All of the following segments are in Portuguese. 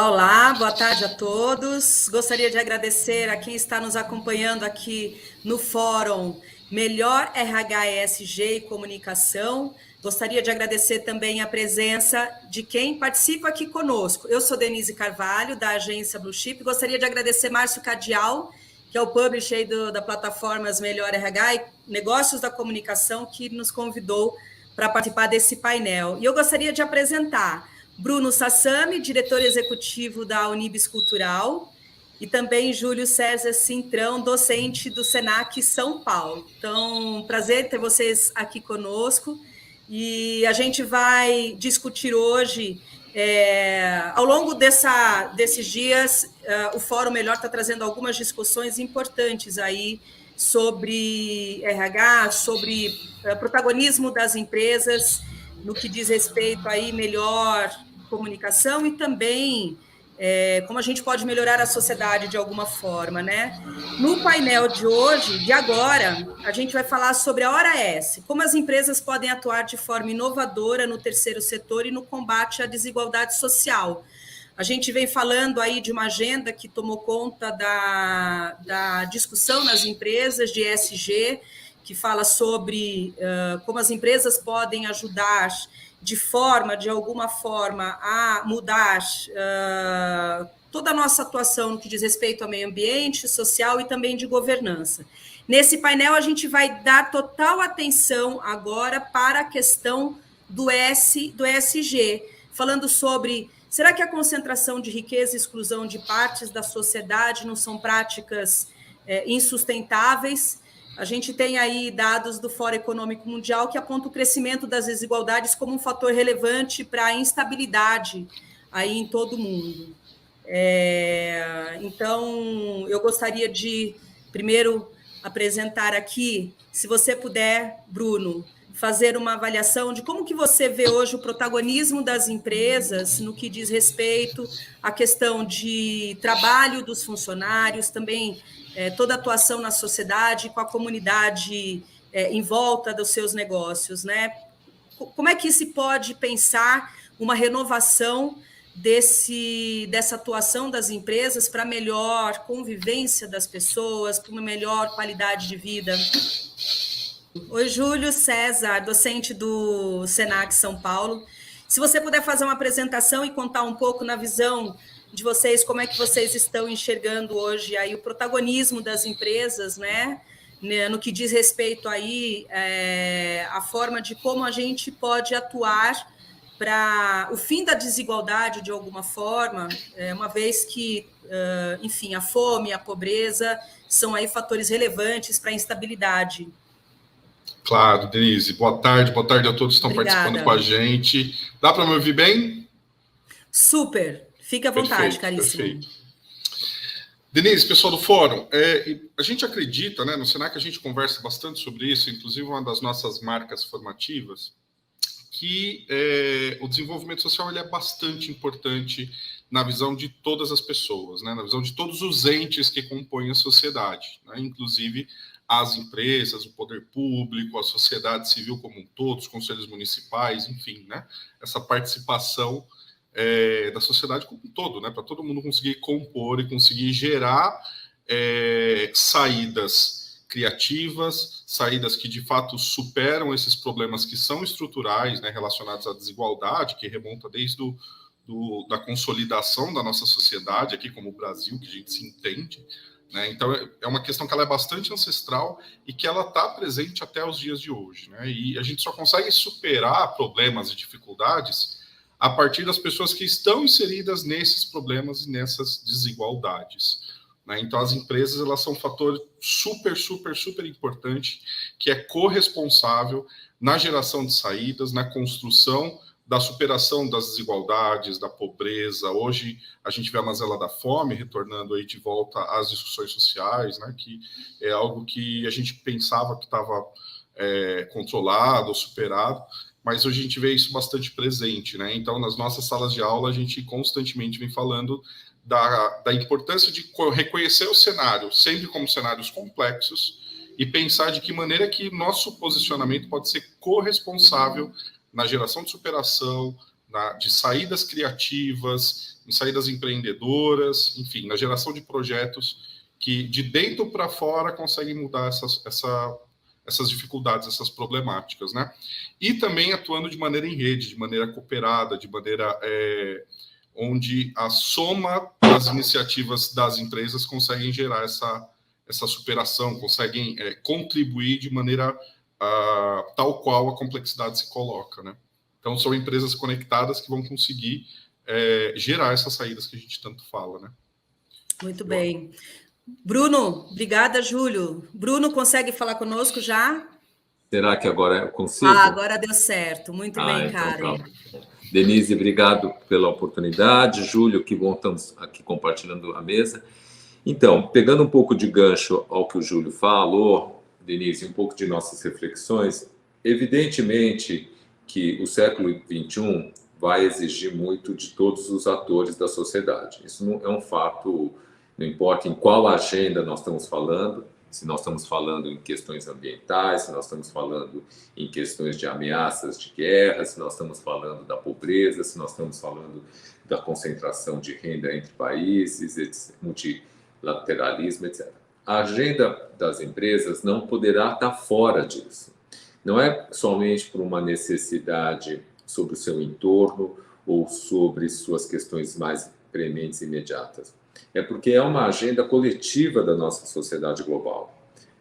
Olá, olá, boa tarde a todos. Gostaria de agradecer a quem está nos acompanhando aqui no Fórum Melhor RH ESG e Comunicação. Gostaria de agradecer também a presença de quem participa aqui conosco. Eu sou Denise Carvalho, da agência Blue Chip. Gostaria de agradecer Márcio Cadial, que é o publisher aí da plataformas Melhor RH e Negócios da Comunicação, que nos convidou para participar desse painel. E eu gostaria de apresentar Bruno Sassami, diretor executivo da Unibis Cultural, e também Júlio César Cintrão, docente do Senac São Paulo. Então, prazer ter vocês aqui conosco. E a gente vai discutir hoje, ao longo desses dias, o Fórum Melhor está trazendo algumas discussões importantes aí sobre RH, sobre protagonismo das empresas, no que diz respeito aí melhor comunicação e também como a gente pode melhorar a sociedade de alguma forma, né? No painel de hoje, de agora, a gente vai falar sobre a Hora S, como as empresas podem atuar de forma inovadora no terceiro setor e no combate à desigualdade social. A gente vem falando aí de uma agenda que tomou conta da discussão nas empresas de ESG, que fala sobre como as empresas podem ajudar de alguma forma, a mudar toda a nossa atuação no que diz respeito ao meio ambiente, social e também de governança. Nesse painel, a gente vai dar total atenção agora para a questão do ESG, falando sobre: será que a concentração de riqueza e exclusão de partes da sociedade não são práticas insustentáveis? A gente tem aí dados do Fórum Econômico Mundial que apontam o crescimento das desigualdades como um fator relevante para a instabilidade aí em todo o mundo. Então, eu gostaria de, primeiro, apresentar aqui, se você puder, Bruno, fazer uma avaliação de como que você vê hoje o protagonismo das empresas no que diz respeito à questão de trabalho dos funcionários, também toda a atuação na sociedade, com a comunidade em volta dos seus negócios, né? Como é que se pode pensar uma renovação dessa atuação das empresas para melhor convivência das pessoas, para uma melhor qualidade de vida? Oi, Júlio César, docente do Senac São Paulo. Se você puder fazer uma apresentação e contar um pouco na visão de vocês, como é que vocês estão enxergando hoje aí o protagonismo das empresas, né? No que diz respeito aí a forma de como a gente pode atuar para o fim da desigualdade de alguma forma, uma vez que, enfim, a fome, a pobreza são aí fatores relevantes para a instabilidade. Claro, Denise. Boa tarde a todos que estão participando com a gente. Dá para me ouvir bem? Super. Fique à vontade, caríssimo. Perfeito. Denise, pessoal do Fórum, a gente acredita, né, no Senac a gente conversa bastante sobre isso, inclusive uma das nossas marcas formativas, que o desenvolvimento social ele é bastante importante na visão de todas as pessoas, né, na visão de todos os entes que compõem a sociedade, né, inclusive as empresas, o poder público, a sociedade civil como um todo, os conselhos municipais, enfim, né, essa participação da sociedade como um todo, né, para todo mundo conseguir compor e conseguir gerar saídas criativas, saídas que de fato superam esses problemas que são estruturais, né, relacionados à desigualdade, que remonta desde da consolidação da nossa sociedade aqui como o Brasil, que a gente se entende, né? Então é uma questão que ela é bastante ancestral e que ela está presente até os dias de hoje, né? E a gente só consegue superar problemas e dificuldades a partir das pessoas que estão inseridas nesses problemas e nessas desigualdades, né? Então, as empresas elas são um fator super importante, que é corresponsável na geração de saídas, na construção da superação das desigualdades, da pobreza. Hoje, a gente vê a mazela da fome retornando aí de volta às discussões sociais, né? Que é algo que a gente pensava que estava controlado ou superado, mas hoje a gente vê isso bastante presente, né? Então, nas nossas salas de aula, a gente constantemente vem falando da importância de reconhecer o cenário, sempre como cenários complexos, e pensar de que maneira que nosso posicionamento pode ser corresponsável na geração de superação, de saídas criativas, em saídas empreendedoras, enfim, na geração de projetos que de dentro para fora conseguem mudar essas dificuldades, essas problemáticas, né? E também atuando de maneira em rede, de maneira cooperada, de maneira onde a soma das iniciativas das empresas conseguem gerar essa superação, conseguem contribuir de maneira tal qual a complexidade se coloca, né? Então, são empresas conectadas que vão conseguir gerar essas saídas que a gente tanto fala, né? Muito bem. Bruno, obrigada, Júlio. Bruno, consegue falar conosco já? Será que agora eu consigo? Agora deu certo. Muito bem, então, Karen. tá. Denise, obrigado pela oportunidade. Júlio, que bom estamos aqui compartilhando a mesa. Então, pegando um pouco de gancho ao que o Júlio falou, Denise, um pouco de nossas reflexões, evidentemente que o século XXI vai exigir muito de todos os atores da sociedade. Isso não é um fato, não importa em qual agenda nós estamos falando, se nós estamos falando em questões ambientais, se nós estamos falando em questões de ameaças de guerra, se nós estamos falando da pobreza, se nós estamos falando da concentração de renda entre países, multilateralismo, etc. A agenda das empresas não poderá estar fora disso. Não é somente por uma necessidade sobre o seu entorno ou sobre suas questões mais prementes e imediatas. É porque é uma agenda coletiva da nossa sociedade global,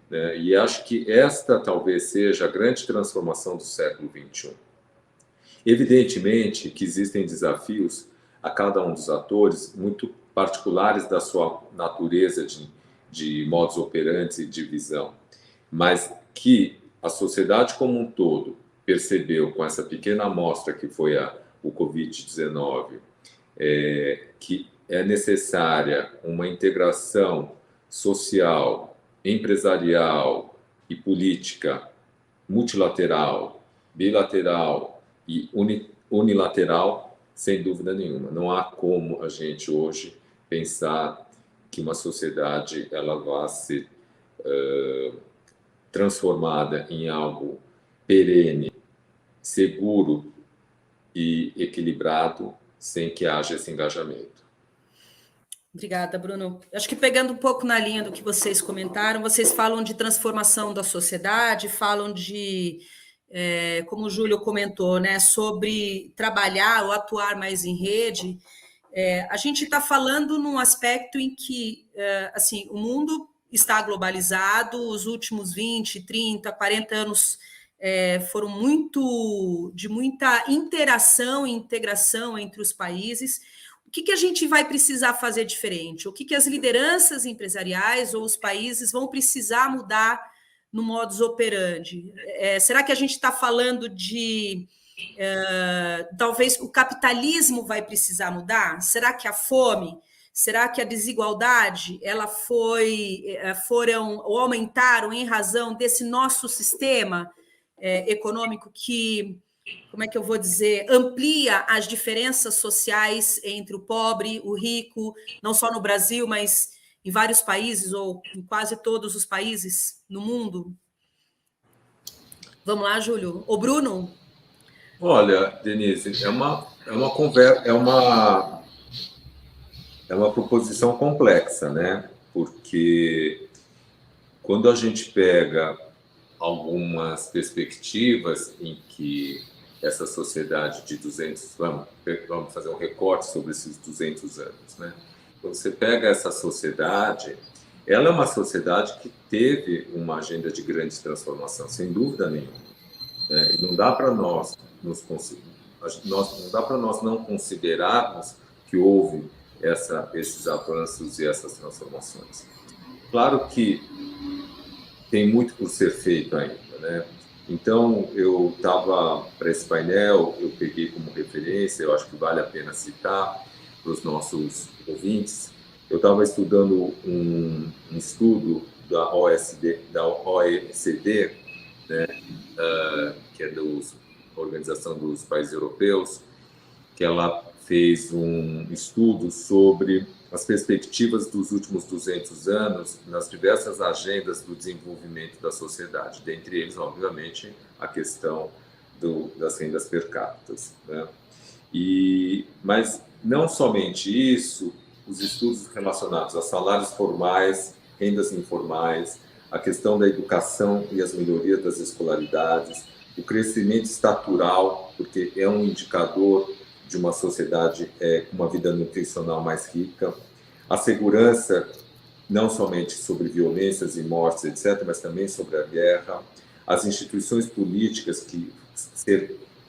né? E acho que esta talvez seja a grande transformação do século XXI. Evidentemente que existem desafios a cada um dos atores muito particulares da sua natureza de modus operandi e de visão, mas que a sociedade como um todo percebeu com essa pequena amostra que foi o Covid-19, que é necessária uma integração social, empresarial e política multilateral, bilateral e unilateral, sem dúvida nenhuma. Não há como a gente hoje pensar que uma sociedade ela vá ser transformada em algo perene, seguro e equilibrado, sem que haja esse engajamento. Obrigada, Bruno. Acho que pegando um pouco na linha do que vocês comentaram, vocês falam de transformação da sociedade, falam de, como o Júlio comentou, né, sobre trabalhar ou atuar mais em rede. A gente está falando num aspecto em que, assim, o mundo está globalizado, os últimos 20, 30, 40 anos foram de muita interação e integração entre os países. O que a gente vai precisar fazer diferente? O que as lideranças empresariais ou os países vão precisar mudar no modus operandi? Será que a gente está falando de... talvez o capitalismo vai precisar mudar? Será que a fome, será que a desigualdade foram ou aumentaram em razão desse nosso sistema econômico que, como é que eu vou dizer, amplia as diferenças sociais entre o pobre, o rico, não só no Brasil, mas em vários países ou em quase todos os países no mundo? Vamos lá, Júlio. Ô, Bruno? Olha, Denise, é uma conversa, é uma proposição complexa, né? Porque quando a gente pega algumas perspectivas em que essa sociedade de 200, vamos fazer um recorte sobre esses 200 anos, né? Quando você pega essa sociedade, ela é uma sociedade que teve uma agenda de grande transformação, sem dúvida nenhuma, né? E não dá para nós não considerarmos que houve esses avanços e essas transformações. Claro que tem muito por ser feito ainda, né? Então, eu estava para esse painel, eu peguei como referência, eu acho que vale a pena citar para os nossos ouvintes. Eu estava estudando um estudo da OECD, né, que é da Organização dos Países Europeus, que ela fez um estudo sobre as perspectivas dos últimos 200 anos nas diversas agendas do desenvolvimento da sociedade, dentre eles, obviamente, a questão das rendas per capita, né? Mas não somente isso, os estudos relacionados a salários formais, rendas informais, a questão da educação e as melhorias das escolaridades, o crescimento estatural, porque é um indicador de uma sociedade com uma vida nutricional mais rica, a segurança, não somente sobre violências e mortes, etc., mas também sobre a guerra, as instituições políticas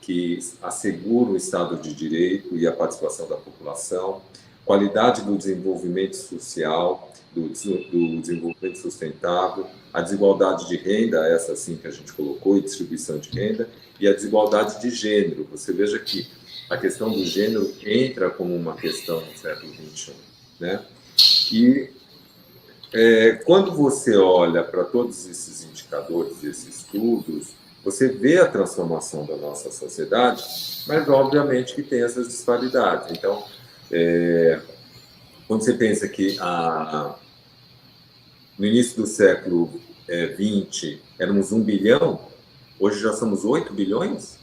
que asseguram o Estado de Direito e a participação da população, qualidade do desenvolvimento social, do desenvolvimento sustentável, a desigualdade de renda, essa sim que a gente colocou, e distribuição de renda, e a desigualdade de gênero. Você veja que a questão do gênero entra como uma questão no século XXI, né? E quando você olha para todos esses indicadores, esses estudos, você vê a transformação da nossa sociedade, mas obviamente que tem essas disparidades. Então, quando você pensa que no início do século XX éramos 1 bilhão, hoje já somos 8 bilhões?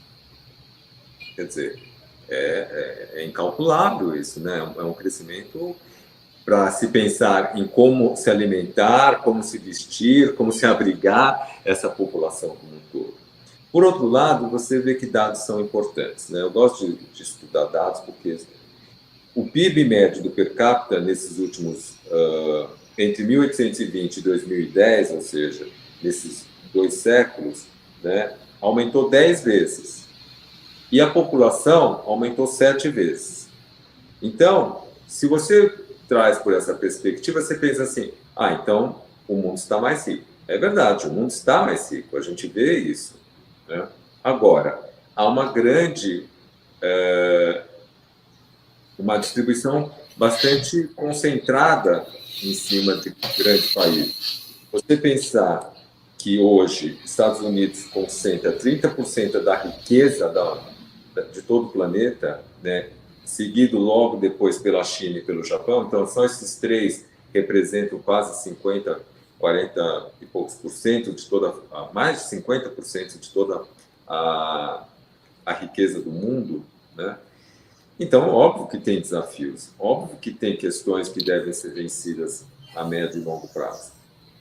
Quer dizer, é incalculável isso, né? É um crescimento para se pensar em como se alimentar, como se vestir, como se abrigar essa população como um todo. Por outro lado, você vê que dados são importantes, né? Eu gosto de estudar dados porque o PIB médio do per capita nesses últimos, entre 1820 e 2010, ou seja, nesses 2 séculos, né, aumentou 10 vezes. E a população aumentou 7 vezes. Então, se você traz por essa perspectiva, você pensa assim, então o mundo está mais rico. É verdade, o mundo está mais rico, a gente vê isso, né? Agora, há uma grande, uma distribuição bastante concentrada em cima de grandes países. Você pensar que hoje Estados Unidos concentra 30% da riqueza de todo o planeta, né? Seguido logo depois pela China e pelo Japão, então só esses 3 representam quase 50, 40 e poucos por cento de toda, mais de 50% de toda a riqueza do mundo, né? Então, óbvio que tem desafios, óbvio que tem questões que devem ser vencidas a médio e longo prazo.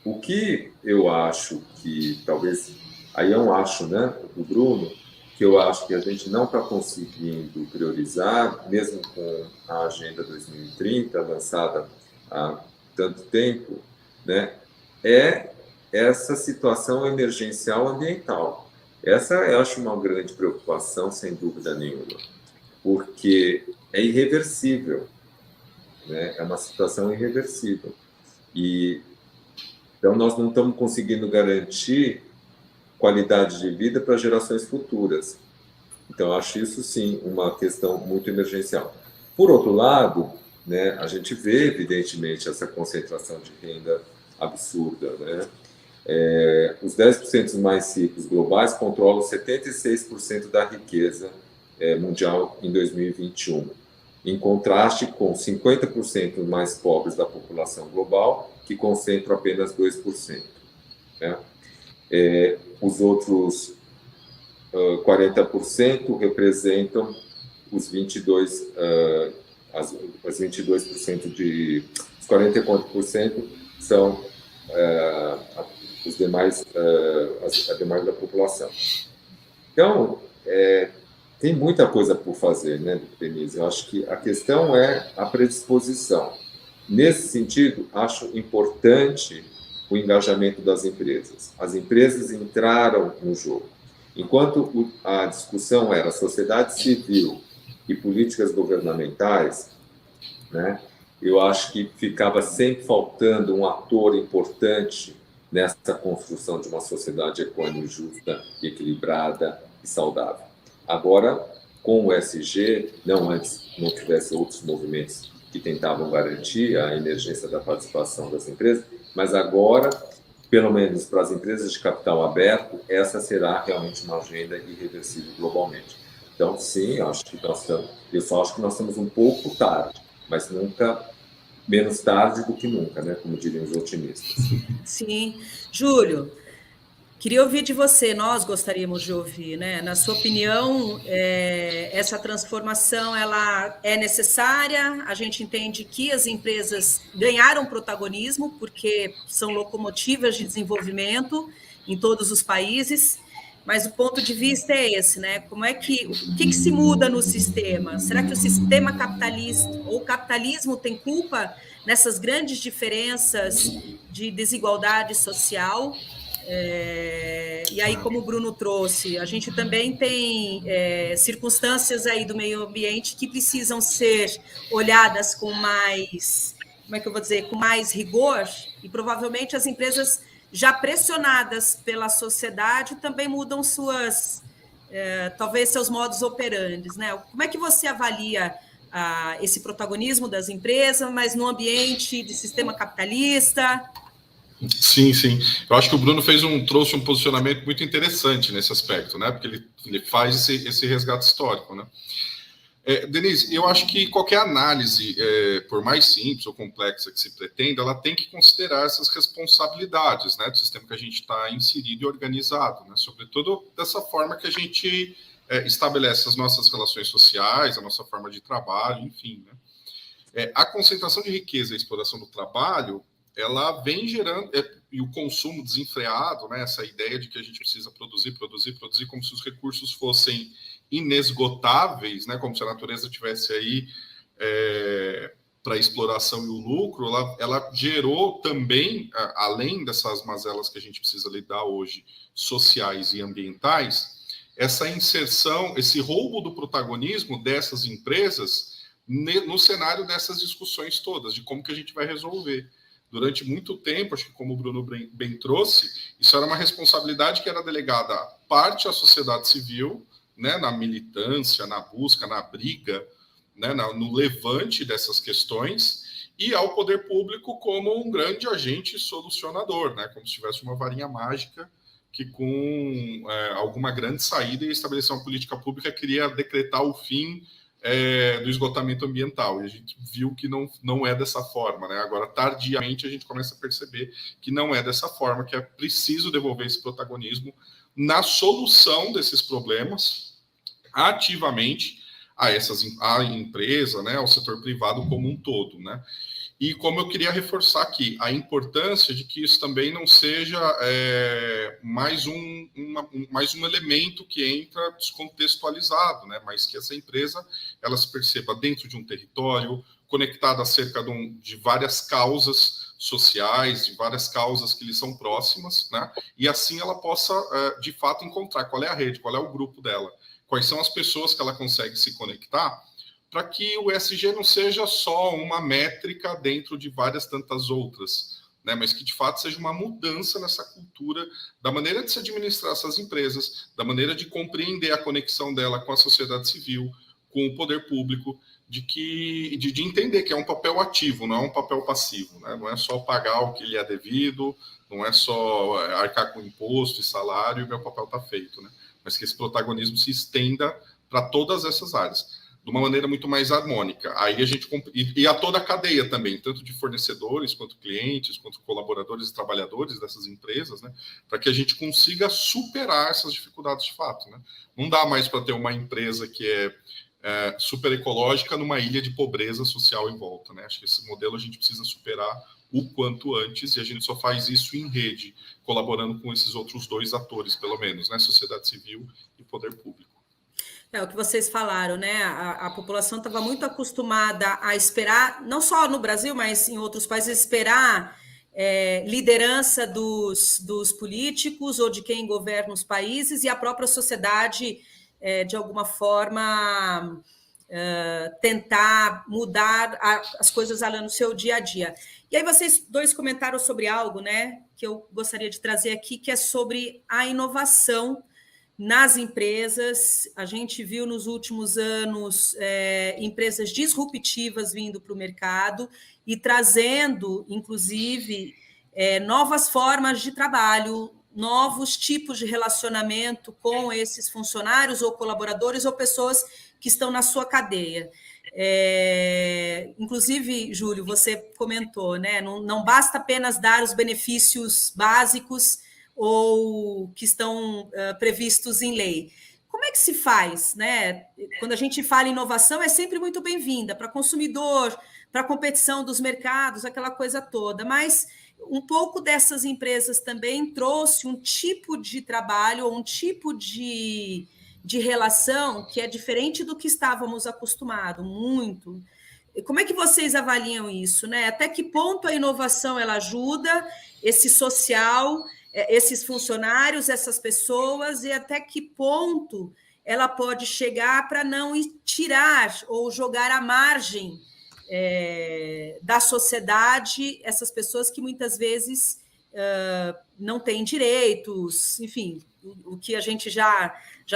O que eu acho que, talvez, aí é um acho, né, do Bruno, que eu acho que a gente não está conseguindo priorizar, mesmo com a Agenda 2030, lançada há tanto tempo, né, é essa situação emergencial ambiental. Essa eu acho uma grande preocupação, sem dúvida nenhuma, porque é irreversível, né, é uma situação irreversível. Então, nós não estamos conseguindo garantir qualidade de vida para gerações futuras. Então, acho isso, sim, uma questão muito emergencial. Por outro lado, né, a gente vê, evidentemente, essa concentração de renda absurda, né? Os 10% mais ricos globais controlam 76% da riqueza mundial em 2021, em contraste com 50% mais pobres da população global, que concentram apenas 2%. Né? Os outros 40% representam os 22%, as 22% de... Os 44% são os demais, a demais da população. Então, tem muita coisa por fazer, né, Denise? Eu acho que a questão é a predisposição. Nesse sentido, acho importante o engajamento das empresas. As empresas entraram no jogo. Enquanto a discussão era sociedade civil e políticas governamentais, né, eu acho que ficava sempre faltando um ator importante nessa construção de uma sociedade econômica justa, equilibrada e saudável. Agora, com o ESG, não antes não tivesse outros movimentos que tentavam garantir a emergência da participação das empresas, mas agora, pelo menos para as empresas de capital aberto, essa será realmente uma agenda irreversível globalmente. Então, sim, eu só acho que nós estamos um pouco tarde, mas nunca menos tarde do que nunca, né? Como diriam os otimistas. Sim. Júlio, Queria ouvir de você, nós gostaríamos de ouvir, né? Na sua opinião, essa transformação ela é necessária? A gente entende que as empresas ganharam protagonismo porque são locomotivas de desenvolvimento em todos os países, mas o ponto de vista é esse, né? Como é que o que se muda no sistema? Será que o sistema capitalista ou o capitalismo tem culpa nessas grandes diferenças de desigualdade social? E aí, como o Bruno trouxe, a gente também tem circunstâncias aí do meio ambiente que precisam ser olhadas com mais, como é que eu vou dizer, com mais rigor, e provavelmente as empresas já pressionadas pela sociedade também mudam talvez seus modus operandi, né? Como é que você avalia esse protagonismo das empresas, mas no ambiente de sistema capitalista? Sim, sim. Eu acho que o Bruno trouxe um posicionamento muito interessante nesse aspecto, né? Porque ele faz esse resgate histórico, né? Denise, eu acho que qualquer análise, por mais simples ou complexa que se pretenda, ela tem que considerar essas responsabilidades, né, do sistema que a gente está inserido e organizado, né? Sobretudo dessa forma que a gente estabelece as nossas relações sociais, a nossa forma de trabalho, enfim, né? A concentração de riqueza e a exploração do trabalho, ela vem gerando, e o consumo desenfreado, né, essa ideia de que a gente precisa produzir como se os recursos fossem inesgotáveis, né, como se a natureza tivesse aí para a exploração e o lucro, ela gerou também, além dessas mazelas que a gente precisa lidar hoje, sociais e ambientais, essa inserção, esse roubo do protagonismo dessas empresas no cenário dessas discussões todas, de como que a gente vai resolver. Durante muito tempo, acho que como o Bruno bem trouxe, isso era uma responsabilidade que era delegada parte à sociedade civil, né, na militância, na busca, na briga, né, no levante dessas questões, e ao poder público como um grande agente solucionador, né, como se tivesse uma varinha mágica que com alguma grande saída e estabelecer uma política pública queria decretar o fim do esgotamento ambiental, e a gente viu que não é dessa forma, né? Agora, tardiamente, a gente começa a perceber que não é dessa forma, que é preciso devolver esse protagonismo na solução desses problemas ativamente à empresa, né, ao setor privado como um todo, né? E como eu queria reforçar aqui, a importância de que isso também não seja mais um elemento que entra descontextualizado, né? Mas que essa empresa ela se perceba dentro de um território, conectada acerca de várias causas sociais, de várias causas que lhe são próximas, né? E assim ela possa, de fato, encontrar qual é a rede, qual é o grupo dela, quais são as pessoas que ela consegue se conectar, para que o ESG não seja só uma métrica dentro de várias tantas outras, né? Mas que de fato seja uma mudança nessa cultura da maneira de se administrar essas empresas, da maneira de compreender a conexão dela com a sociedade civil, com o poder público, de entender que é um papel ativo, não é um papel passivo, né? Não é só pagar o que lhe é devido, não é só arcar com imposto e salário e meu papel está feito, né? Mas que esse protagonismo se estenda para todas essas áreas, de uma maneira muito mais harmônica. Aí a gente e a toda a cadeia também, tanto de fornecedores, quanto clientes, quanto colaboradores e trabalhadores dessas empresas, né, para que a gente consiga superar essas dificuldades de fato, né? Não dá mais para ter uma empresa que é super ecológica numa ilha de pobreza social em volta, né? Acho que esse modelo a gente precisa superar o quanto antes, e a gente só faz isso em rede, colaborando com esses outros dois atores, pelo menos, né? Sociedade civil e poder público. É o que vocês falaram, né? A população estava muito acostumada a esperar, não só no Brasil, mas em outros países, esperar liderança dos políticos ou de quem governa os países, e a própria sociedade, de alguma forma, tentar mudar as coisas ali no seu dia a dia. E aí vocês dois comentaram sobre algo, né, que eu gostaria de trazer aqui, que é sobre a inovação nas empresas. A gente viu nos últimos anos empresas disruptivas vindo para o mercado e trazendo, inclusive, novas formas de trabalho, novos tipos de relacionamento com esses funcionários ou colaboradores ou pessoas que estão na sua cadeia. Inclusive, Júlio, você comentou, né? Não basta apenas dar os benefícios básicos ou que estão previstos em lei. Como é que se faz, né? Quando a gente fala em inovação, é sempre muito bem-vinda para consumidor, para a competição dos mercados, aquela coisa toda, mas um pouco dessas empresas também trouxe um tipo de trabalho, ou um tipo de relação que é diferente do que estávamos acostumados, muito. Como é que vocês avaliam isso, né? Até que ponto a inovação ela ajuda esse social, esses funcionários, essas pessoas, e até que ponto ela pode chegar para não tirar ou jogar à margem da sociedade essas pessoas que muitas vezes não têm direitos, enfim, o que a gente já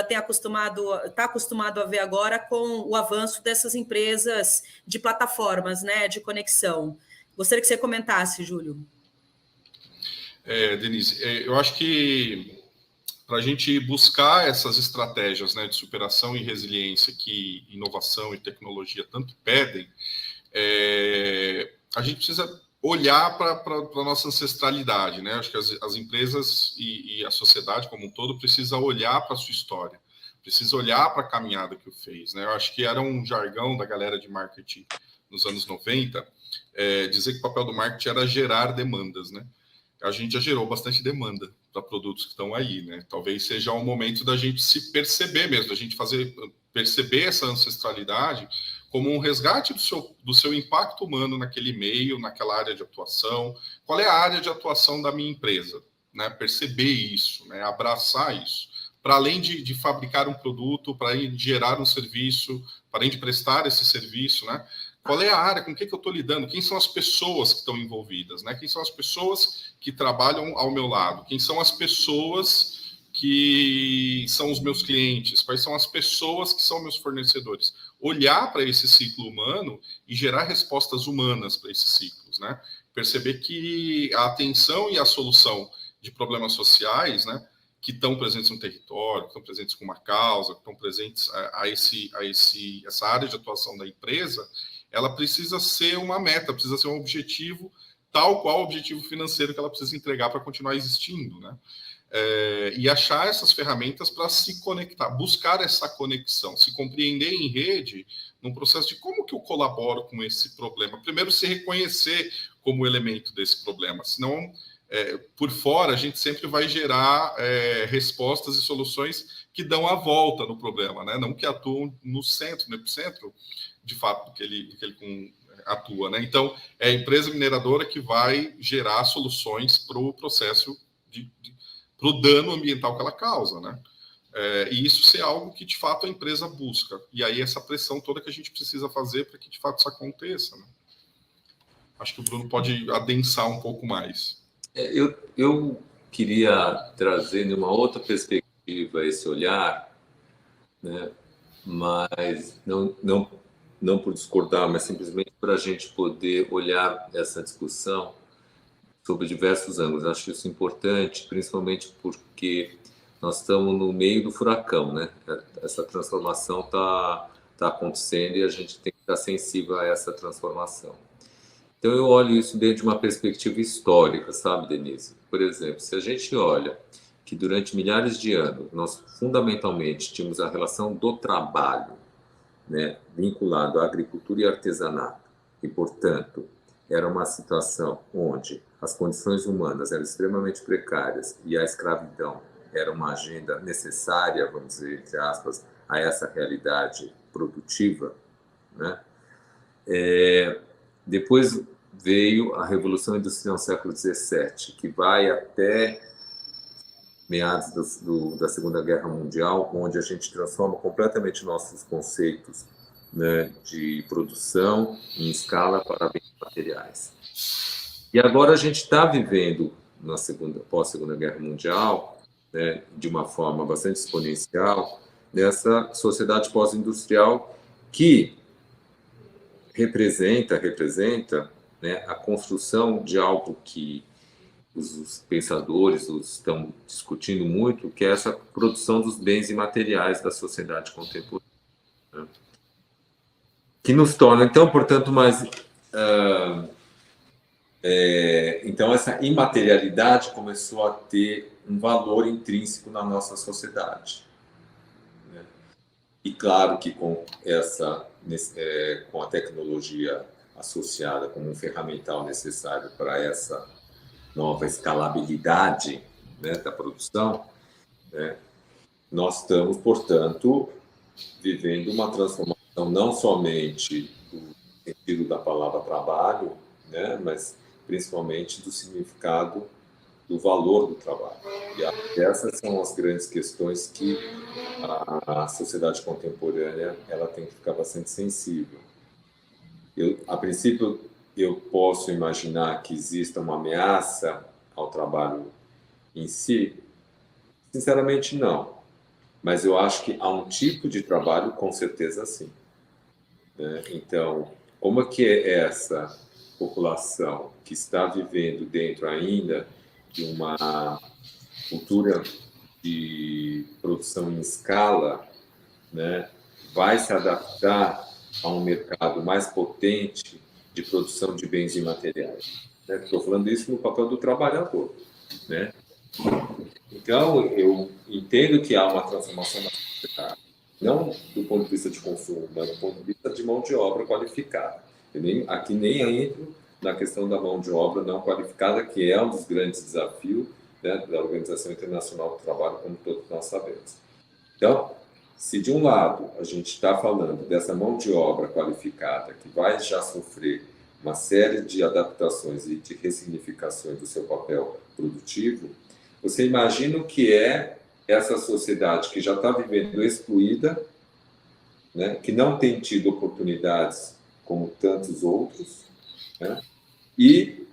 tem está acostumado a ver agora com o avanço dessas empresas de plataformas, né, de conexão. Gostaria que você comentasse, Júlio. Denise, eu acho que para a gente buscar essas estratégias, né, de superação e resiliência que inovação e tecnologia tanto pedem, a gente precisa olhar para a nossa ancestralidade, né? Acho que as empresas e a sociedade como um todo precisa olhar para a sua história, precisa olhar para a caminhada que o fez, né? Eu acho que era um jargão da galera de marketing nos anos 90, dizer que o papel do marketing era gerar demandas, né? A gente já gerou bastante demanda para produtos que estão aí, né? Talvez seja o momento da gente se perceber mesmo, da gente perceber essa ancestralidade como um resgate do seu impacto humano naquele meio, naquela área de atuação. Qual é a área de atuação da minha empresa? Né? Perceber isso, né? Abraçar isso. Para além de fabricar um produto, para além de gerar um serviço, para além de prestar esse serviço, né? Qual é a área, com o que eu estou lidando? Quem são as pessoas que estão envolvidas? Né? Quem são as pessoas que trabalham ao meu lado? Quem são as pessoas que são os meus clientes? Quais são as pessoas que são meus fornecedores? Olhar para esse ciclo humano e gerar respostas humanas para esses ciclos, né? Perceber que a atenção e a solução de problemas sociais, né, que estão presentes no território, que estão presentes com uma causa, que estão presentes essa área de atuação da empresa, ela precisa ser uma meta, precisa ser um objetivo, tal qual o objetivo financeiro que ela precisa entregar para continuar existindo, né? E achar essas ferramentas para se conectar, buscar essa conexão, se compreender em rede, num processo de como que eu colaboro com esse problema. Primeiro, se reconhecer como elemento desse problema, senão, por fora, a gente sempre vai gerar respostas e soluções que dão a volta no problema, né? Não que atuam no centro, no epicentro, de fato, do que ele atua, né? Então, é a empresa mineradora que vai gerar soluções para o processo para o dano ambiental que ela causa, né? E isso ser algo que, de fato, a empresa busca. E aí, essa pressão toda que a gente precisa fazer para que, de fato, isso aconteça, né? Acho que o Bruno pode adensar um pouco mais. Eu queria trazer de uma outra perspectiva esse olhar, né? Mas não por discordar, mas simplesmente para a gente poder olhar essa discussão sobre diversos ângulos. Acho isso importante, principalmente porque nós estamos no meio do furacão, né? Essa transformação está acontecendo e a gente tem que estar sensível a essa transformação. Então, eu olho isso dentro de uma perspectiva histórica, sabe, Denise? Por exemplo, se a gente olha que durante milhares de anos nós fundamentalmente tínhamos a relação do trabalho, né, vinculado à agricultura e artesanato, e, portanto, era uma situação onde as condições humanas eram extremamente precárias e a escravidão era uma agenda necessária, vamos dizer, entre aspas, a essa realidade produtiva, né? Depois veio a Revolução Industrial no século XVII, que vai até meados da Segunda Guerra Mundial, onde a gente transforma completamente nossos conceitos, né, de produção em escala para bens materiais. E agora a gente está vivendo, pós-Segunda Guerra Mundial, né, de uma forma bastante exponencial, nessa sociedade pós-industrial que representa, né, a construção de algo que os pensadores estão discutindo muito, que é essa produção dos bens imateriais da sociedade contemporânea, né? Que nos torna, então, portanto, mais... então, essa imaterialidade começou a ter um valor intrínseco na nossa sociedade, né? E claro que com a tecnologia associada como um ferramental necessário para essa nova escalabilidade, né, da produção, né, nós estamos, portanto, vivendo uma transformação não somente do sentido da palavra trabalho, né, mas principalmente do significado do valor do trabalho. E essas são as grandes questões que a sociedade contemporânea ela tem que ficar bastante sensível. A princípio, eu posso imaginar que exista uma ameaça ao trabalho em si? Sinceramente, não. Mas eu acho que há um tipo de trabalho, com certeza, sim, né? Então, como é que é essa população que está vivendo dentro ainda de uma cultura de produção em escala, né, vai se adaptar a um mercado mais potente de produção de bens imateriais, né? Estou falando isso no papel do trabalhador, né? Então, eu entendo que há uma transformação na sociedade, não do ponto de vista de consumo, mas do ponto de vista de mão de obra qualificada. Aqui nem entro na questão da mão de obra não qualificada, que é um dos grandes desafios, né, da Organização Internacional do Trabalho, como todos nós sabemos. Então, se de um lado a gente está falando dessa mão de obra qualificada, que vai já sofrer uma série de adaptações e de ressignificações do seu papel produtivo, você imagina o que é essa sociedade que já está vivendo excluída, né, que não tem tido oportunidades como tantos outros, né, e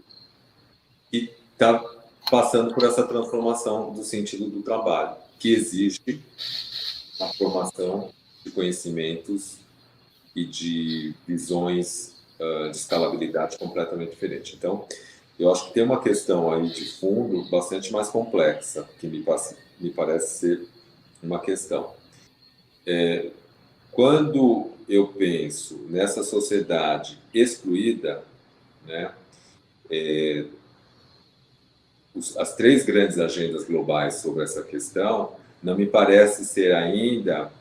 está passando por essa transformação do sentido do trabalho, que exige a formação de conhecimentos e de visões de escalabilidade completamente diferente. Então, eu acho que tem uma questão aí de fundo bastante mais complexa, que me parece ser uma questão. Quando eu penso nessa sociedade excluída, né, as três grandes agendas globais sobre essa questão não me parece ser ainda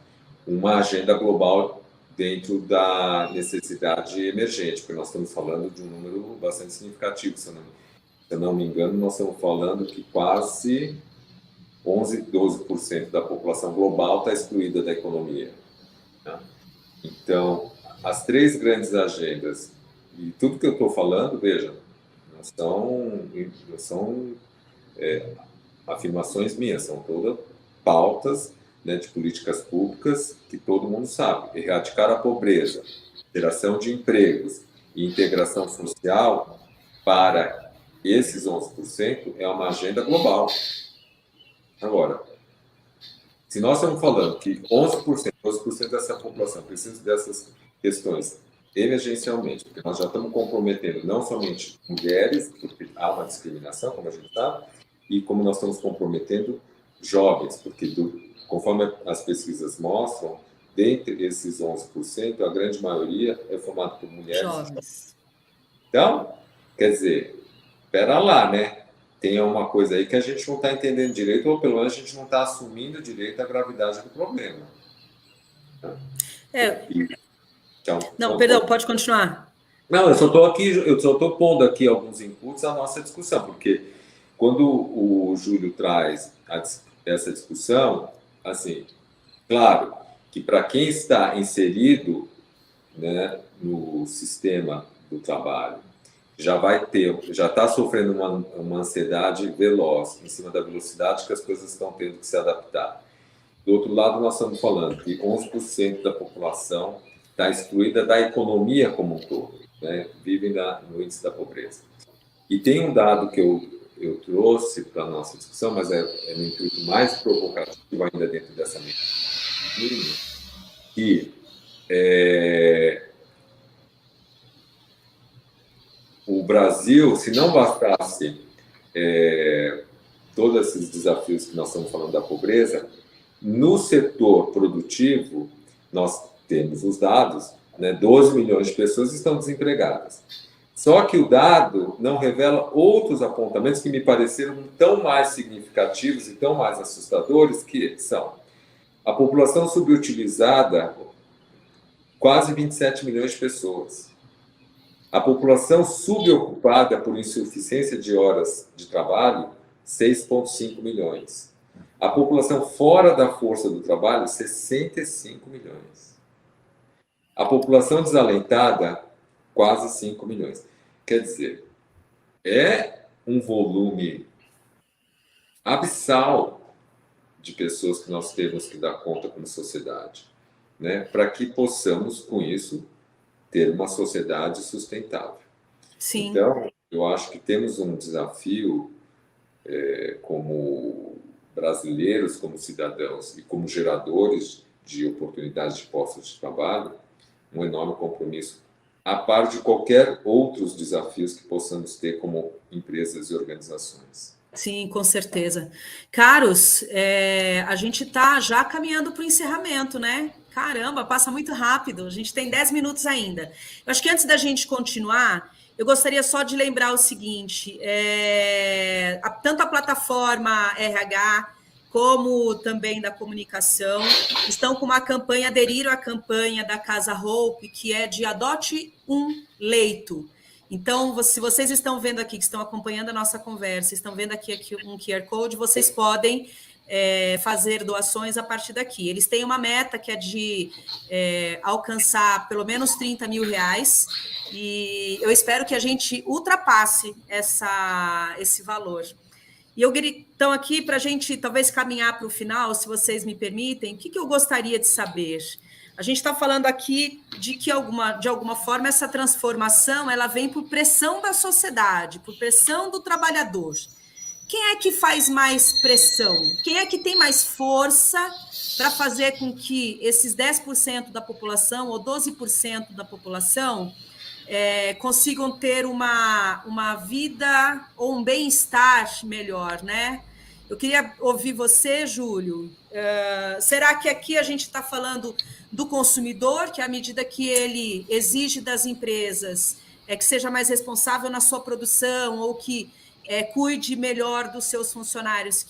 uma agenda global dentro da necessidade emergente, porque nós estamos falando de um número bastante significativo. Se eu não me engano, nós estamos falando que quase 11, 12% da população global está excluída da economia, né? Então, as três grandes agendas, e tudo que eu estou falando, veja, não são afirmações minhas, são todas pautas, né, de políticas públicas que todo mundo sabe. Erradicar a pobreza, geração de empregos e integração social para esses 11% é uma agenda global. Agora, se nós estamos falando que 11%, 12% dessa população precisa dessas questões emergencialmente, porque nós já estamos comprometendo não somente mulheres, porque há uma discriminação, como a gente sabe, e como nós estamos comprometendo jovens, porque conforme as pesquisas mostram, dentre esses 11%, a grande maioria é formada por mulheres. Jovens. Então, quer dizer, espera lá, né? Tem uma coisa aí que a gente não está entendendo direito, ou pelo menos a gente não está assumindo direito a gravidade do problema. Não, perdão, pode continuar. Não, eu só estou pondo aqui alguns inputs à nossa discussão, porque quando o Júlio traz essa discussão, assim, claro que para quem está inserido, né, no sistema do trabalho, já está sofrendo uma ansiedade veloz, em cima da velocidade que as coisas estão tendo que se adaptar. Do outro lado, nós estamos falando que 11% da população está excluída da economia como um todo, né, vivem no índice da pobreza. E tem um dado que eu trouxe para a nossa discussão, mas é no intuito mais provocativo ainda dentro dessa linha, que o Brasil, se não bastasse todos esses desafios que nós estamos falando da pobreza, no setor produtivo, nós temos os dados, né, 12 milhões de pessoas estão desempregadas. Só que o dado não revela outros apontamentos que me pareceram tão mais significativos e tão mais assustadores, que são a população subutilizada, quase 27 milhões de pessoas. A população subocupada por insuficiência de horas de trabalho, 6,5 milhões. A população fora da força do trabalho, 65 milhões. A população desalentada, quase 5 milhões. Quer dizer, é um volume abissal de pessoas que nós temos que dar conta como sociedade, né? Para que possamos, com isso, ter uma sociedade sustentável. Sim. Então, eu acho que temos um desafio como brasileiros, como cidadãos e como geradores de oportunidades de postos de trabalho, um enorme compromisso, a par de qualquer outros desafios que possamos ter como empresas e organizações. Sim, com certeza. Caros, a gente está já caminhando para o encerramento, né? Caramba, passa muito rápido. A gente tem 10 minutos ainda. Eu acho que antes da gente continuar, eu gostaria só de lembrar o seguinte: tanto a plataforma RH como também da comunicação estão com uma campanha, aderiram à campanha da Casa Hope, que é de Adote um Leito. Então, se vocês estão vendo aqui, que estão acompanhando a nossa conversa, estão vendo aqui um QR Code, vocês podem fazer doações a partir daqui. Eles têm uma meta que é de alcançar pelo menos 30 mil reais, e eu espero que a gente ultrapasse esse valor. E então, aqui, para a gente talvez caminhar para o final, se vocês me permitem, o que eu gostaria de saber? A gente está falando aqui de que, de alguma forma, essa transformação ela vem por pressão da sociedade, por pressão do trabalhador. Quem é que faz mais pressão? Quem é que tem mais força para fazer com que esses 10% da população ou 12% da população consigam ter uma vida ou um bem-estar melhor, né? Eu queria ouvir você, Júlio. Será que aqui a gente está falando do consumidor, que à medida que ele exige das empresas que seja mais responsável na sua produção ou que cuide melhor dos seus funcionários,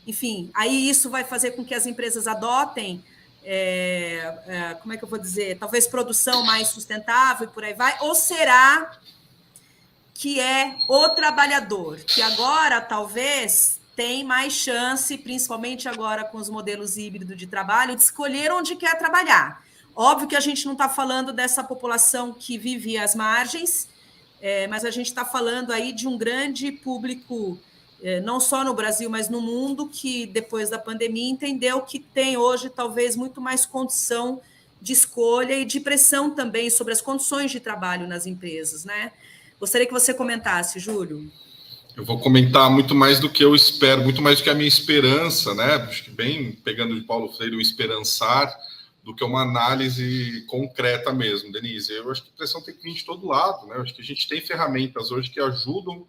enfim, aí isso vai fazer com que as empresas adotem, como é que eu vou dizer, talvez produção mais sustentável e por aí vai, ou será que é o trabalhador, que agora talvez tem mais chance, principalmente agora com os modelos híbridos de trabalho, de escolher onde quer trabalhar. Óbvio que a gente não está falando dessa população que vive às margens, mas a gente está falando aí de um grande público, não só no Brasil, mas no mundo, que depois da pandemia entendeu que tem hoje talvez muito mais condição de escolha e de pressão também sobre as condições de trabalho nas empresas, né? Gostaria que você comentasse, Júlio. Eu vou comentar muito mais do que eu espero, muito mais do que a minha esperança, né? Acho que bem pegando de Paulo Freire, o esperançar, do que uma análise concreta mesmo, Denise. Eu acho que a pressão tem que vir de todo lado, né? Eu acho que a gente tem ferramentas hoje que ajudam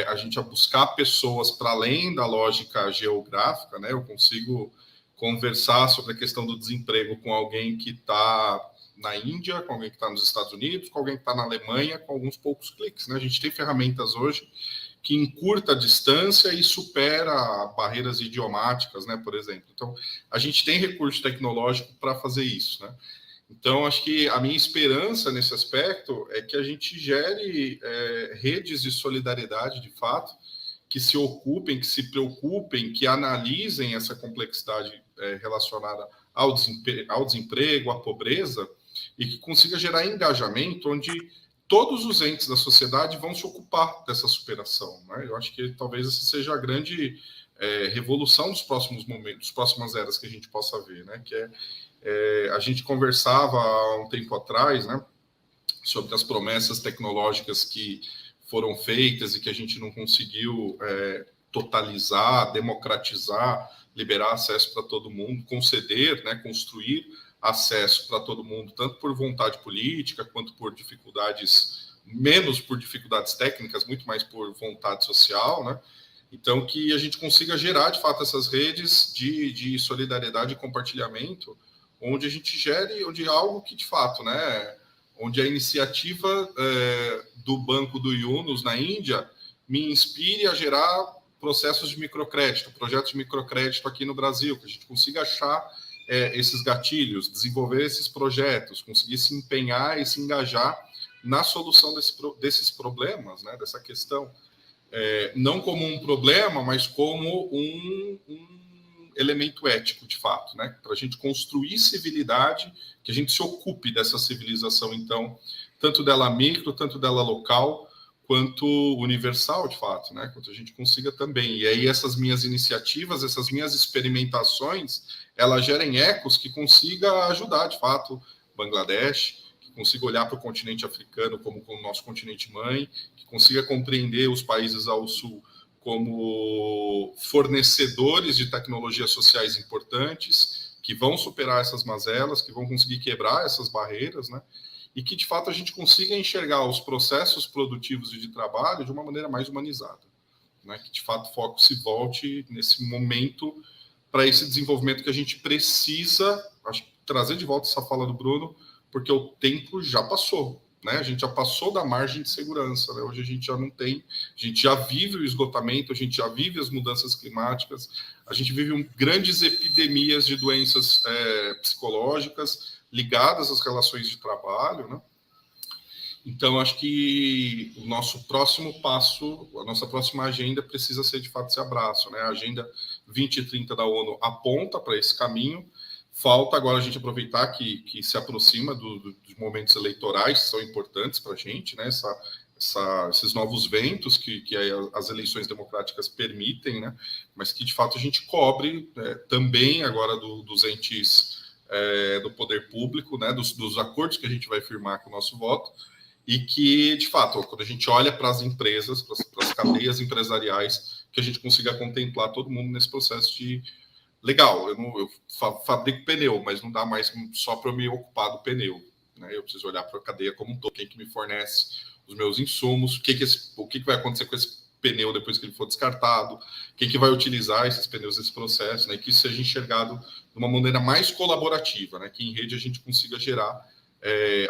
a gente a buscar pessoas para além da lógica geográfica, né? Eu consigo conversar sobre a questão do desemprego com alguém que está na Índia, com alguém que está nos Estados Unidos, com alguém que está na Alemanha, com alguns poucos cliques, né? A gente tem ferramentas hoje que encurta a distância e supera barreiras idiomáticas, né, por exemplo. Então, a gente tem recurso tecnológico para fazer isso, né? Então, acho que a minha esperança nesse aspecto é que a gente gere redes de solidariedade, de fato, que se ocupem, que se preocupem, que analisem essa complexidade relacionada ao desemprego, à pobreza, e que consiga gerar engajamento onde todos os entes da sociedade vão se ocupar dessa superação, né? Eu acho que talvez essa seja a grande revolução dos próximos momentos, das próximas eras que a gente possa ver, né? Que a gente conversava há um tempo atrás, né, sobre as promessas tecnológicas que foram feitas e que a gente não conseguiu totalizar, democratizar, liberar acesso para todo mundo, conceder, né, construir acesso para todo mundo, tanto por vontade política, quanto por dificuldades, menos por dificuldades técnicas, muito mais por vontade social, né? Então, que a gente consiga gerar, de fato, essas redes de solidariedade e compartilhamento, onde a gente gere algo que, de fato, né, onde a iniciativa do Banco do Yunus, na Índia, me inspire a gerar processos de microcrédito, projetos de microcrédito aqui no Brasil, que a gente consiga achar esses gatilhos, desenvolver esses projetos, conseguir se empenhar e se engajar na solução desses problemas, né, dessa questão. Não como um problema, mas como um elemento ético, de fato, né, para a gente construir civilidade, que a gente se ocupe dessa civilização, então, tanto dela micro, tanto dela local, quanto universal, de fato, né, quanto a gente consiga também. E aí essas minhas iniciativas, essas minhas experimentações, elas gerem ecos que consiga ajudar, de fato, Bangladesh, que consiga olhar para o continente africano como o nosso continente mãe, que consiga compreender os países ao sul como fornecedores de tecnologias sociais importantes, que vão superar essas mazelas, que vão conseguir quebrar essas barreiras, né? E que, de fato, a gente consiga enxergar os processos produtivos e de trabalho de uma maneira mais humanizada, né? Que, de fato, o foco se volte nesse momento para esse desenvolvimento que a gente precisa, acho que trazer de volta essa fala do Bruno, porque o tempo já passou, né? A gente já passou da margem de segurança, né? Hoje a gente já não tem, a gente já vive o esgotamento, a gente já vive as mudanças climáticas, a gente vive grandes epidemias de doenças psicológicas ligadas às relações de trabalho, né? Então, acho que o nosso próximo passo, a nossa próxima agenda precisa ser, de fato, esse abraço, né? A Agenda 2030 da ONU aponta para esse caminho. Falta agora a gente aproveitar que se aproxima dos momentos eleitorais, que são importantes para a gente, né? Esses novos ventos que as eleições democráticas permitem, né? Mas que, de fato, a gente cobre também agora dos entes do poder público, né? Dos acordos que a gente vai firmar com o nosso voto, e que, de fato, quando a gente olha para as empresas, para as cadeias empresariais, que a gente consiga contemplar todo mundo nesse processo de legal, eu fabrico pneu, mas não dá mais só para eu me ocupar do pneu, né? Eu preciso olhar para a cadeia como um todo, quem que me fornece os meus insumos, o que vai acontecer com esse pneu depois que ele for descartado, quem que vai utilizar esses pneus nesse processo, né? Que isso seja enxergado de uma maneira mais colaborativa, né? Que em rede a gente consiga gerar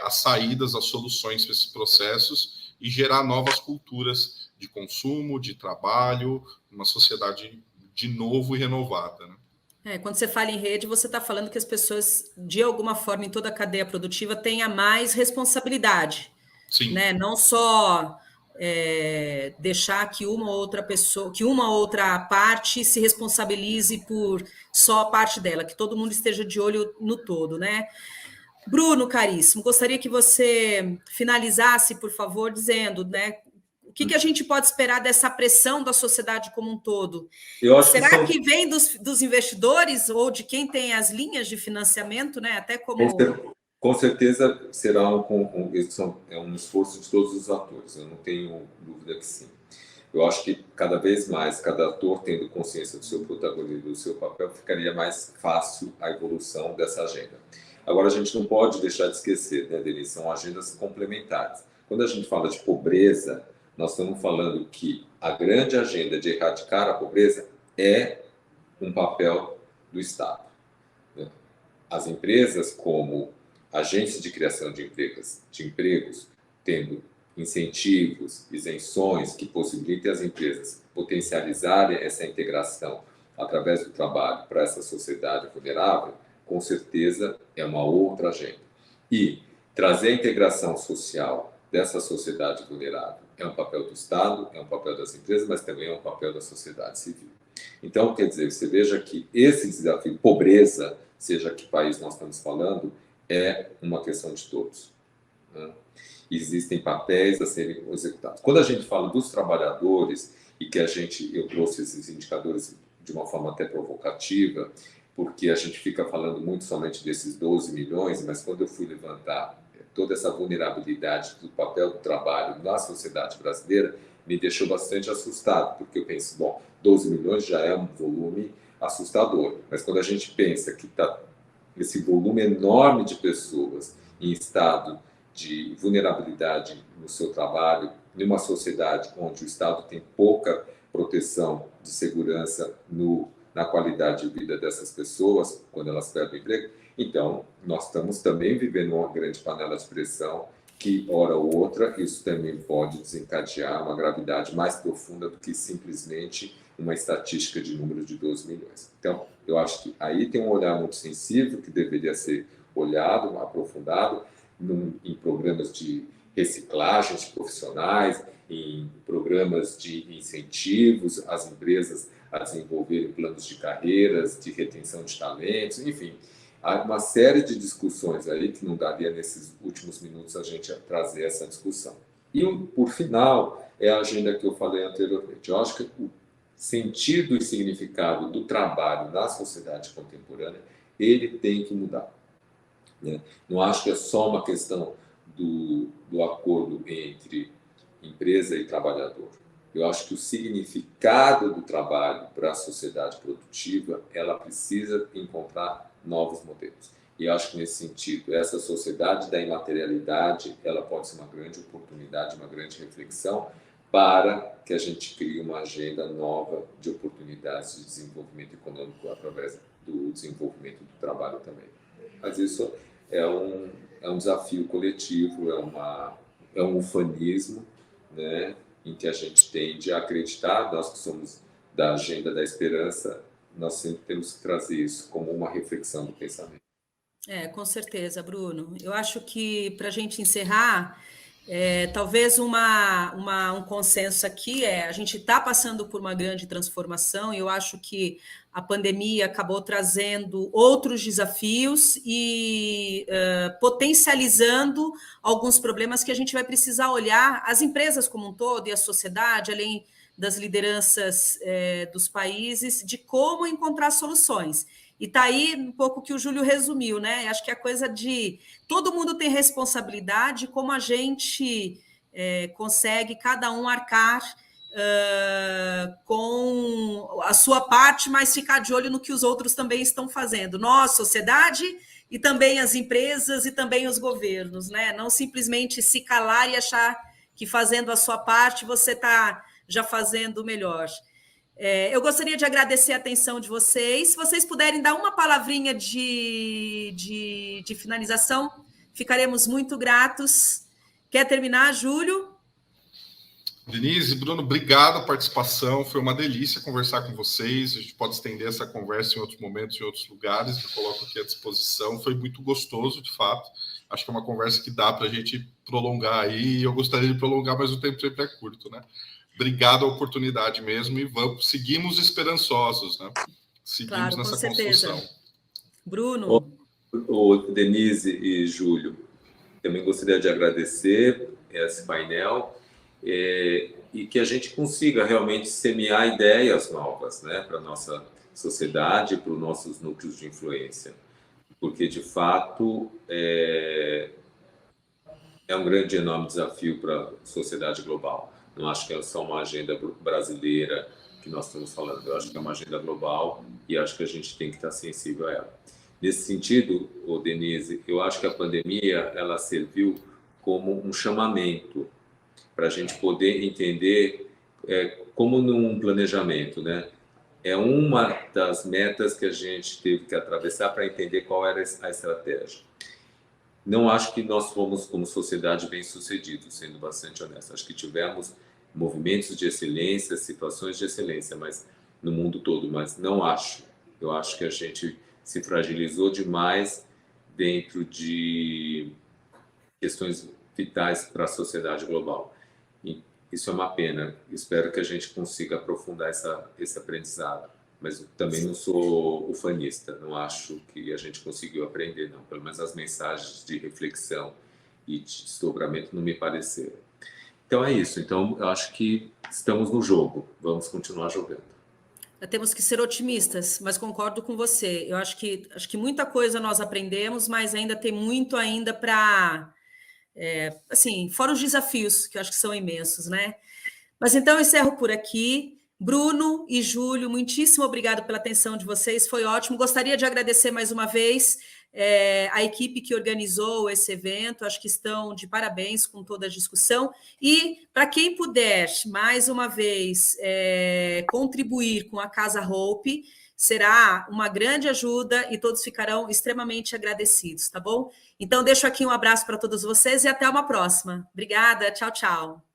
as saídas, as soluções para esses processos e gerar novas culturas de consumo, de trabalho, uma sociedade de novo e renovada, né? Quando você fala em rede, você está falando que as pessoas, de alguma forma, em toda a cadeia produtiva, tenham mais responsabilidade. Sim. Né? Não só deixar que uma outra parte se responsabilize por só a parte dela, que todo mundo esteja de olho no todo, né? Bruno, caríssimo, gostaria que você finalizasse, por favor, dizendo, né, o que a gente pode esperar dessa pressão da sociedade como um todo? Será que vem dos investidores ou de quem tem as linhas de financiamento, né? Até como... Com certeza será um esforço de todos os atores, eu não tenho dúvida que sim. Eu acho que cada vez mais, cada ator tendo consciência do seu protagonismo, do seu papel, ficaria mais fácil a evolução dessa agenda. Agora, a gente não pode deixar de esquecer, né, Denise, são agendas complementares. Quando a gente fala de pobreza, nós estamos falando que a grande agenda de erradicar a pobreza é um papel do Estado. Né? As empresas, como agências de criação de empregos, tendo incentivos, isenções que possibilitem as empresas potencializarem essa integração através do trabalho para essa sociedade vulnerável, com certeza é uma outra agenda. E trazer a integração social dessa sociedade vulnerável é um papel do Estado, é um papel das empresas, mas também é um papel da sociedade civil. Então, quer dizer, você veja que esse desafio, pobreza, seja que país nós estamos falando, é uma questão de todos. Né? Existem papéis a serem executados. Quando a gente fala dos trabalhadores, e que eu trouxe esses indicadores de uma forma até provocativa, porque a gente fica falando muito somente desses 12 milhões, mas quando eu fui levantar toda essa vulnerabilidade do papel do trabalho na sociedade brasileira, me deixou bastante assustado, porque eu penso, bom, 12 milhões já é um volume assustador, mas quando a gente pensa que está esse volume enorme de pessoas em estado de vulnerabilidade no seu trabalho, numa sociedade onde o Estado tem pouca proteção de segurança na qualidade de vida dessas pessoas, quando elas perdem o emprego, então nós estamos também vivendo uma grande panela de pressão que, hora ou outra, isso também pode desencadear uma gravidade mais profunda do que simplesmente uma estatística de número de 12 milhões. Então, eu acho que aí tem um olhar muito sensível que deveria ser olhado, aprofundado, em programas de reciclagem de profissionais, em programas de incentivos às empresas a desenvolverem planos de carreiras, de retenção de talentos, enfim. Há uma série de discussões aí que não daria nesses últimos minutos a gente trazer essa discussão. E, por final, é a agenda que eu falei anteriormente. Eu acho que o sentido e significado do trabalho na sociedade contemporânea, ele tem que mudar, né? Não acho que é só uma questão do acordo entre empresa e trabalhador. Eu acho que o significado do trabalho para a sociedade produtiva, ela precisa encontrar novos modelos. E acho que, nesse sentido, essa sociedade da imaterialidade, ela pode ser uma grande oportunidade, uma grande reflexão para que a gente crie uma agenda nova de oportunidades de desenvolvimento econômico através do desenvolvimento do trabalho também. Mas isso é um desafio coletivo, é um ufanismo, né, em que a gente tende a acreditar. Nós que somos da agenda da esperança, nós sempre temos que trazer isso como uma reflexão do pensamento. Com certeza, Bruno. Eu acho que, para a gente encerrar, talvez um consenso aqui a gente está passando por uma grande transformação, e eu acho que a pandemia acabou trazendo outros desafios e potencializando alguns problemas que a gente vai precisar olhar, as empresas como um todo e a sociedade, além das lideranças dos países, de como encontrar soluções. E está aí um pouco que o Júlio resumiu, né? Acho que a coisa de todo mundo tem responsabilidade, como a gente consegue cada um arcar com a sua parte, mas ficar de olho no que os outros também estão fazendo. Nós, sociedade, e também as empresas e também os governos, né? Não simplesmente se calar e achar que fazendo a sua parte você está já fazendo o melhor. Eu gostaria de agradecer a atenção de vocês. Se vocês puderem dar uma palavrinha de finalização, ficaremos muito gratos. Quer terminar, Júlio? Denise, Bruno, obrigado a participação. Foi uma delícia conversar com vocês. A gente pode estender essa conversa em outros momentos, em outros lugares. Eu coloco aqui à disposição. Foi muito gostoso, de fato. Acho que é uma conversa que dá para a gente prolongar aí. Eu gostaria de prolongar, mas o tempo sempre é curto, né? Obrigado a oportunidade mesmo, e seguimos esperançosos, né? Seguimos, claro, nessa construção. Bruno. Denise e Júlio, também gostaria de agradecer esse painel e que a gente consiga realmente semear ideias novas, né, para a nossa sociedade, para os nossos núcleos de influência, porque, de fato, é um grande e enorme desafio para a sociedade global. Não acho que é só uma agenda brasileira que nós estamos falando. Eu acho que é uma agenda global e acho que a gente tem que estar sensível a ela. Nesse sentido, Denise, eu acho que a pandemia ela serviu como um chamamento para a gente poder entender como num planejamento, né? É uma das metas que a gente teve que atravessar para entender qual era a estratégia. Não acho que nós fomos, como sociedade, bem-sucedidos, sendo bastante honesto. Acho que tivemos movimentos de excelência, situações de excelência, mas no mundo todo, mas não acho. Eu acho que a gente se fragilizou demais dentro de questões vitais para a sociedade global. E isso é uma pena. Espero que a gente consiga aprofundar esse aprendizado. Mas eu também não sou ufanista, não acho que a gente conseguiu aprender, não. Pelo menos as mensagens de reflexão e de desdobramento não me pareceram. Então é isso. Então eu acho que estamos no jogo. Vamos continuar jogando. Temos que ser otimistas, mas concordo com você. Eu acho que muita coisa nós aprendemos, mas ainda tem muito ainda para... assim, fora os desafios, que eu acho que são imensos, né? Mas então eu encerro por aqui. Bruno e Júlio, muitíssimo obrigado pela atenção de vocês, foi ótimo. Gostaria de agradecer mais uma vez a equipe que organizou esse evento, acho que estão de parabéns com toda a discussão. E para quem puder, mais uma vez, contribuir com a Casa Hope, será uma grande ajuda e todos ficarão extremamente agradecidos, tá bom? Então, deixo aqui um abraço para todos vocês e até uma próxima. Obrigada, tchau, tchau.